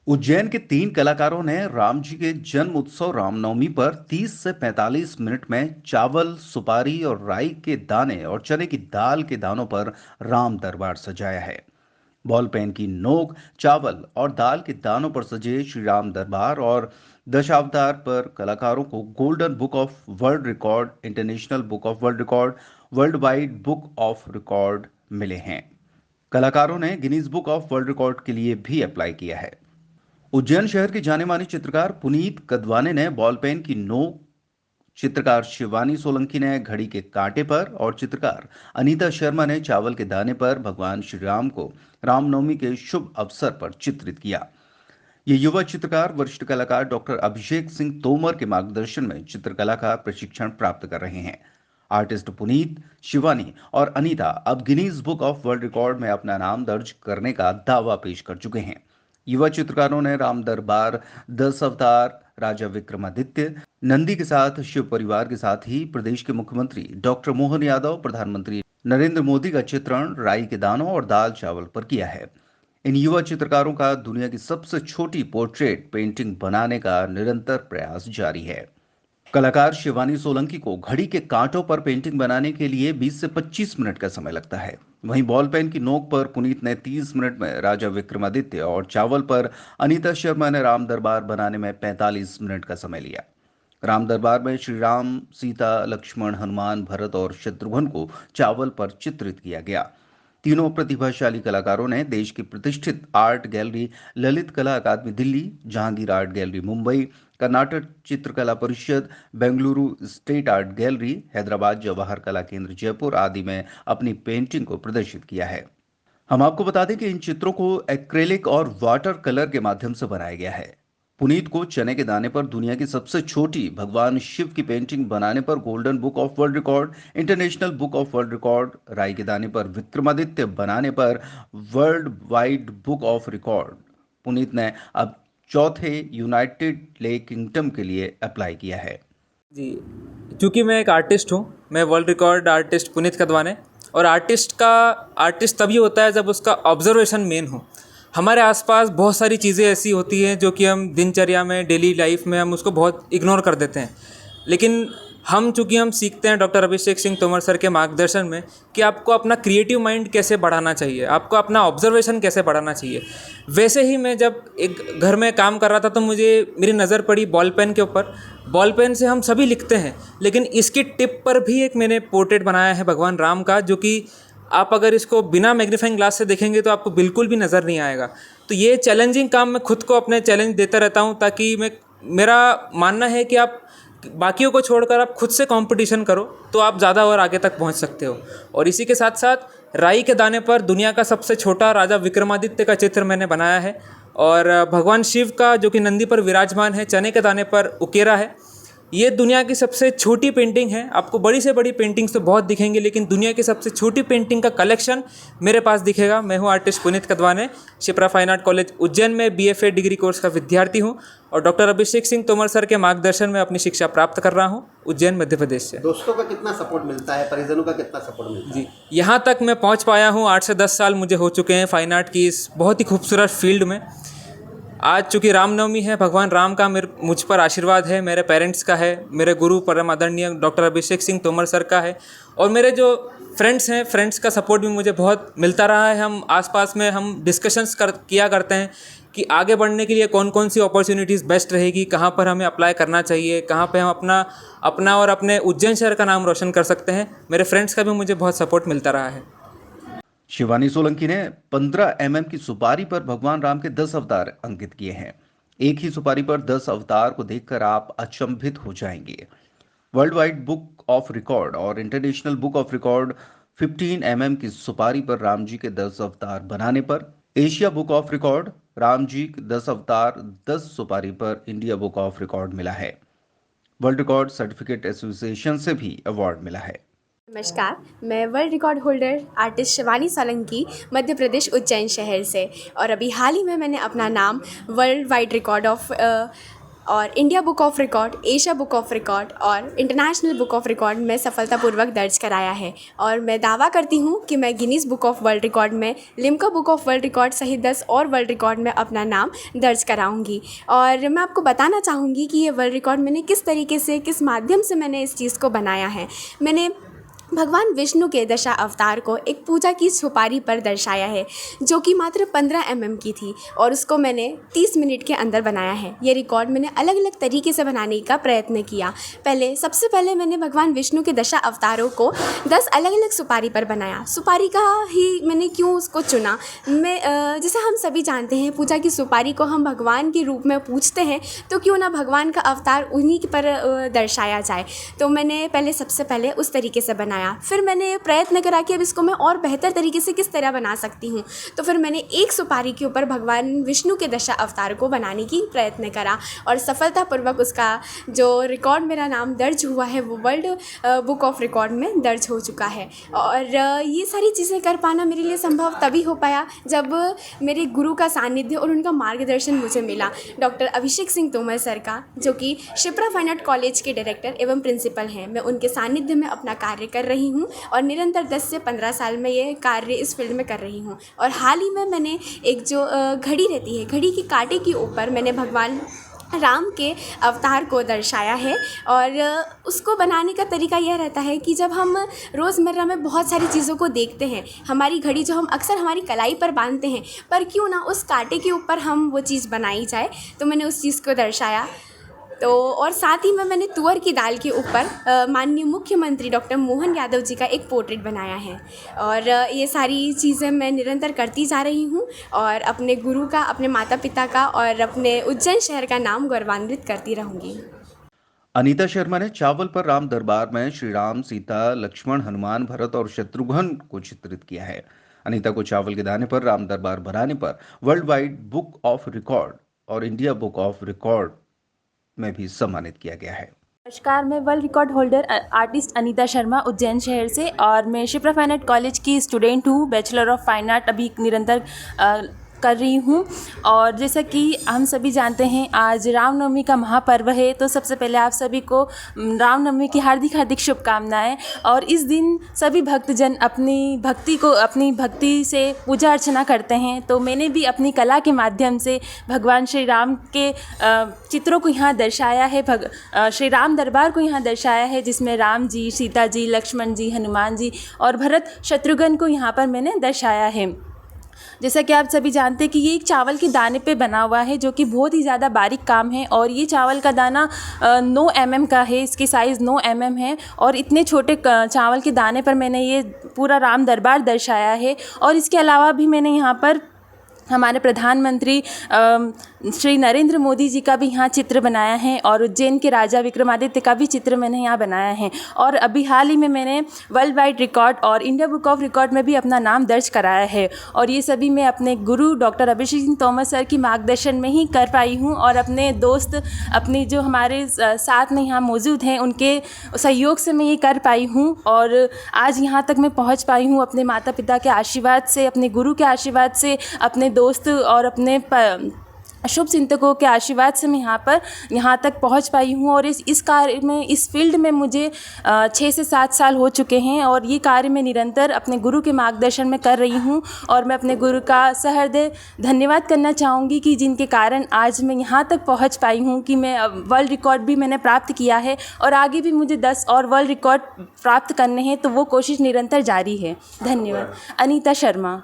उज्जैन के 3 कलाकारों ने राम जी के जन्म उत्सव रामनवमी पर 30 से 45 मिनट में चावल, सुपारी और राई के दाने और चने की दाल के दानों पर राम दरबार सजाया है। बॉल पेन की नोक, चावल और दाल के दानों पर सजे श्री राम दरबार और दशावतार पर कलाकारों को golden book of world record, international book of world record, world wide book of record मिले हैं। कलाकारों ने Guinness book of world record के लिए भी अप्लाई किया है। उज्जैन शहर के जाने माने चित्रकार पुनीत कदवाने ने बॉल पेन की नोक, चित्रकार शिवानी सोलंकी ने घड़ी के कांटे पर और चित्रकार अनीता शर्मा ने चावल के दाने पर भगवान श्री राम को रामनवमी के शुभ अवसर पर चित्रित किया। ये युवा चित्रकार वरिष्ठ कलाकार डॉक्टर अभिषेक सिंह तोमर के मार्गदर्शन में चित्रकला का प्रशिक्षण प्राप्त कर रहे हैं। आर्टिस्ट पुनीत, शिवानी और अनीता अब Guinness book of world record में अपना नाम दर्ज करने का दावा पेश कर चुके हैं। युवा चित्रकारों ने राम दरबार, 10 अवतार, राजा विक्रमादित्य, नंदी के साथ शिव परिवार के साथ ही प्रदेश के मुख्यमंत्री डॉक्टर मोहन यादव, प्रधानमंत्री नरेंद्र मोदी का चित्रण राई के दानों और दाल चावल पर किया है। इन युवा चित्रकारों का दुनिया की सबसे छोटी पोर्ट्रेट पेंटिंग बनाने का निरंतर प्रयास जारी है। कलाकार शिवानी सोलंकी को घड़ी के कांटों पर पेंटिंग बनाने के लिए 20 से 25 मिनट का समय लगता है। वहीं बॉल पेन की नोक पर पुनीत ने 30 मिनट में राजा विक्रमादित्य और चावल पर अनीता शर्मा ने राम दरबार बनाने में 45 मिनट का समय लिया। राम दरबार में श्री राम, सीता, लक्ष्मण, हनुमान, भरत और शत्रुघ्न को चावल पर चित्रित किया गया। तीनों प्रतिभाशाली कलाकारों ने देश की प्रतिष्ठित आर्ट गैलरी ललित कला अकादमी दिल्ली, जहांगीर आर्ट गैलरी मुंबई, कर्नाटक चित्रकला परिषद, Bengaluru state art gallery, Hyderabad Jawahar कला केंद्र जयपुर आदि में अपनी पेंटिंग को प्रदर्शित किया है। हम आपको बता दें कि इन चित्रों को एक्रेलिक और वाटर कलर के माध्यम से बनाया गया है। पुनीत को चने के दाने पर दुनिया की सबसे छोटी भगवान शिव की पेंटिंग बनाने पर golden book of world record, international book of world record, राई के दाने पर विक्रमादित्य बनाने पर world wide book of record. Puneet ने अब चौथे यूनाइटेड ले किंगडम के लिए अप्लाई किया है। जी, चूँकि मैं एक आर्टिस्ट हूँ, मैं वर्ल्ड रिकॉर्ड आर्टिस्ट पुनीत कदवाने। और आर्टिस्ट तभी होता है जब उसका ऑब्जर्वेशन मेन हो। हमारे आसपास बहुत सारी चीज़ें ऐसी होती हैं जो कि हम दिनचर्या में, डेली लाइफ में हम उसको बहुत इग्नोर कर देते हैं। लेकिन चूँकि हम सीखते हैं डॉक्टर अभिषेक सिंह तोमर सर के मार्गदर्शन में कि आपको अपना क्रिएटिव माइंड कैसे बढ़ाना चाहिए, आपको अपना ऑब्जर्वेशन कैसे बढ़ाना चाहिए। वैसे ही मैं जब एक घर में काम कर रहा था तो मेरी नज़र पड़ी बॉल पेन के ऊपर। बॉल पेन से हम सभी लिखते हैं, लेकिन इसकी टिप पर भी एक मैंने पोर्ट्रेट बनाया है भगवान राम का, जो कि आप अगर इसको बिना मैग्नीफाइंग ग्लास से देखेंगे तो आपको बिल्कुल भी नज़र नहीं आएगा। तो ये चैलेंजिंग काम मैं खुद को अपने चैलेंज देता रहता हूँ, ताकि मेरा मानना है कि आप बाकियों को छोड़कर आप खुद से कंपटीशन करो तो आप ज़्यादा और आगे तक पहुंच सकते हो। और इसी के साथ साथ राई के दाने पर दुनिया का सबसे छोटा राजा विक्रमादित्य का चित्र मैंने बनाया है। और भगवान शिव का जो कि नंदी पर विराजमान है, चने के दाने पर उकेरा है। ये दुनिया की सबसे छोटी पेंटिंग है। आपको बड़ी से बड़ी पेंटिंग्स तो बहुत दिखेंगी, लेकिन दुनिया की सबसे छोटी पेंटिंग का कलेक्शन मेरे पास दिखेगा। मैं हूँ artist Puneet Kadwane, Shipra fine art college Ujjain में BFA डिग्री कोर्स का विद्यार्थी हूँ और डॉक्टर अभिषेक सिंह तोमर सर के मार्गदर्शन में अपनी शिक्षा प्राप्त कर रहा हूँ उज्जैन मध्य प्रदेश से। दोस्तों का कितना सपोर्ट मिलता है, परिजनों का कितना सपोर्ट मिलता है? जी, यहाँ तक मैं पहुँच पाया हूँ। 8 से 10 साल मुझे हो चुके हैं फाइन आर्ट की इस बहुत ही खूबसूरत फील्ड में। आज चूँकि रामनवमी है, भगवान राम का मुझ पर आशीर्वाद है, मेरे पेरेंट्स का है, मेरे गुरु परम आदरणीय डॉक्टर अभिषेक सिंह तोमर सर का है, और मेरे जो फ्रेंड्स हैं, फ्रेंड्स का सपोर्ट भी मुझे बहुत मिलता रहा है। हम आसपास में हम डिस्कशंस किया करते हैं कि आगे बढ़ने के लिए कौन कौन सी अपॉर्चुनिटीज़ बेस्ट रहेगी, कहाँ पर हमें अप्लाई करना चाहिए, कहाँ पे हम अपना और अपने उज्जैन शहर का नाम रोशन कर सकते हैं। मेरे फ्रेंड्स का भी मुझे बहुत सपोर्ट मिलता रहा है। शिवानी सोलंकी ने 15 mm की सुपारी पर भगवान राम के 10 अवतार अंकित किए हैं। एक ही सुपारी पर 10 अवतार को देखकर आप अचंभित हो जाएंगे। World wide book of record और international book of record 15 mm की सुपारी पर राम जी के 10 अवतार बनाने पर, Asia book of record Ram ji के 10 अवतार 10 सुपारी पर इंडिया बुक ऑफ रिकॉर्ड मिला है। वर्ल्ड रिकॉर्ड सर्टिफिकेट एसोसिएशन से भी अवार्ड मिला है। नमस्कार, मैं world record holder artist Shivani Solanki Madhya Pradesh Ujjain शहर से, और अभी हाल ही में मैंने अपना नाम वर्ल्ड वाइड रिकॉर्ड ऑफ और India book of record, Asia book of record और इंटरनेशनल बुक ऑफ रिकॉर्ड में सफलतापूर्वक दर्ज कराया है। और मैं दावा करती हूँ कि मैं Guinness book of world record में, Limca book of world record सहित 10 और वर्ल्ड रिकॉर्ड में अपना नाम दर्ज कराऊंगी। और मैं आपको बताना चाहूँगी कि ये वर्ल्ड रिकॉर्ड मैंने किस तरीके से, किस माध्यम से मैंने इस चीज़ को बनाया है। मैंने भगवान विष्णु के दशा अवतार को एक पूजा की सुपारी पर दर्शाया है, जो कि मात्र 15 mm की थी, और उसको मैंने 30 मिनट के अंदर बनाया है। ये रिकॉर्ड मैंने अलग अलग तरीके से बनाने का प्रयत्न किया। सबसे पहले मैंने भगवान विष्णु के दशा अवतारों को 10 अलग अलग सुपारी पर बनाया। सुपारी का ही मैंने क्यों उसको चुना, जैसे हम सभी जानते हैं पूजा की सुपारी को हम भगवान के रूप में पूजते हैं, तो क्यों ना भगवान का अवतार उन्हीं पर दर्शाया जाए। तो मैंने सबसे पहले उस तरीके से बनाया। फिर मैंने प्रयत्न करा कि अब इसको मैं और बेहतर तरीके से किस तरह बना सकती हूँ। तो फिर मैंने एक सुपारी के ऊपर भगवान विष्णु के दशा अवतार को बनाने की प्रयत्न करा, और सफलतापूर्वक उसका जो रिकॉर्ड मेरा नाम दर्ज हुआ है वो वर्ल्ड बुक ऑफ रिकॉर्ड में दर्ज हो चुका है। और ये सारी चीज़ें कर पाना मेरे लिए संभव तभी हो पाया जब मेरे गुरु का सानिध्य और उनका मार्गदर्शन मुझे मिला, डॉक्टर अभिषेक सिंह तोमर सर का, जो कि शिप्रा फाइन आर्ट कॉलेज के डायरेक्टर एवं प्रिंसिपल हैं। मैं उनके सानिध्य में अपना कार्य कर रही हूँ और निरंतर 10 से 15 साल में ये कार्य इस फील्ड में कर रही हूँ। और हाल ही में मैंने एक जो घड़ी रहती है, घड़ी के कांटे के ऊपर मैंने भगवान राम के अवतार को दर्शाया है। और उसको बनाने का तरीका यह रहता है कि जब हम रोज़मर्रा में बहुत सारी चीज़ों को देखते हैं, हमारी घड़ी जो हम अक्सर हमारी कलाई पर बांधते हैं, पर क्यों ना उस कांटे के ऊपर हम वो चीज़ बनाई जाए, तो मैंने उस चीज़ को दर्शाया। तो और साथ ही में मैंने तुअर की दाल के ऊपर माननीय मुख्यमंत्री डॉक्टर मोहन यादव जी का एक पोर्ट्रेट बनाया है। और ये सारी चीज़ें मैं निरंतर करती जा रही हूँ और अपने गुरु का, अपने माता पिता का और अपने उज्जैन शहर का नाम गौरवान्वित करती रहूँगी। अनीता शर्मा ने चावल पर राम दरबार में श्री राम, सीता, लक्ष्मण, हनुमान, भरत और शत्रुघ्न को चित्रित किया है। अनीता को चावल के दाने पर राम दरबार बनाने पर world wide book of record और इंडिया बुक ऑफ रिकॉर्ड में भी सम्मानित किया गया है। नमस्कार, मैं world record holder artist Anita Sharma Ujjain शहर से, और मैं शिप्रा फाइन आर्ट कॉलेज की स्टूडेंट हूँ। बैचलर ऑफ फाइन आर्ट अभी निरंतर कर रही हूँ। और जैसा कि हम सभी जानते हैं आज रामनवमी का महापर्व है, तो सबसे पहले आप सभी को रामनवमी की हार्दिक हार्दिक शुभकामनाएं। और इस दिन सभी भक्तजन अपनी भक्ति से पूजा अर्चना करते हैं। तो मैंने भी अपनी कला के माध्यम से भगवान श्री राम के चित्रों को यहाँ दर्शाया है, श्री राम दरबार को यहाँ दर्शाया है, जिसमें राम जी, सीता जी, लक्ष्मण जी, हनुमान जी और भरत शत्रुघ्न को यहाँ पर मैंने दर्शाया है। जैसा कि आप सभी जानते हैं कि ये एक चावल के दाने पे बना हुआ है, जो कि बहुत ही ज़्यादा बारीक काम है। और ये चावल का दाना 9 mm का है, इसकी साइज़ 9 mm है। और इतने छोटे चावल के दाने पर मैंने ये पूरा राम दरबार दर्शाया है। और इसके अलावा भी मैंने यहाँ पर हमारे प्रधानमंत्री श्री नरेंद्र मोदी जी का भी यहाँ चित्र बनाया है, और उज्जैन के राजा विक्रमादित्य का भी चित्र मैंने यहाँ बनाया है। और अभी हाल ही में मैंने वर्ल्ड वाइड रिकॉर्ड और इंडिया बुक ऑफ रिकॉर्ड में भी अपना नाम दर्ज कराया है। और ये सभी मैं अपने गुरु डॉक्टर अभिषेक सिंह तोमर सर की मार्गदर्शन में ही कर पाई हूँ, और अपने दोस्त, अपनी जो हमारे साथ में यहाँ मौजूद हैं, उनके सहयोग से मैं ये कर पाई हूँ। और आज यहाँ तक मैं पहुँच पाई हूँ अपने माता पिता के आशीर्वाद से, अपने गुरु के आशीर्वाद से, अपने दोस्त और अपने शुभ चिंतकों के आशीर्वाद से मैं यहाँ तक पहुँच पाई हूँ। और इस कार्य में, इस फील्ड में मुझे 6 से 7 साल हो चुके हैं, और ये कार्य मैं निरंतर अपने गुरु के मार्गदर्शन में कर रही हूँ। और मैं अपने गुरु का सहृदय धन्यवाद करना चाहूँगी कि जिनके कारण आज मैं यहाँ तक पहुँच पाई हूँ कि मैं वर्ल्ड रिकॉर्ड भी मैंने प्राप्त किया है, और आगे भी मुझे 10 और वर्ल्ड रिकॉर्ड प्राप्त करने हैं, तो वो कोशिश निरंतर जारी है। धन्यवाद। अनीता शर्मा।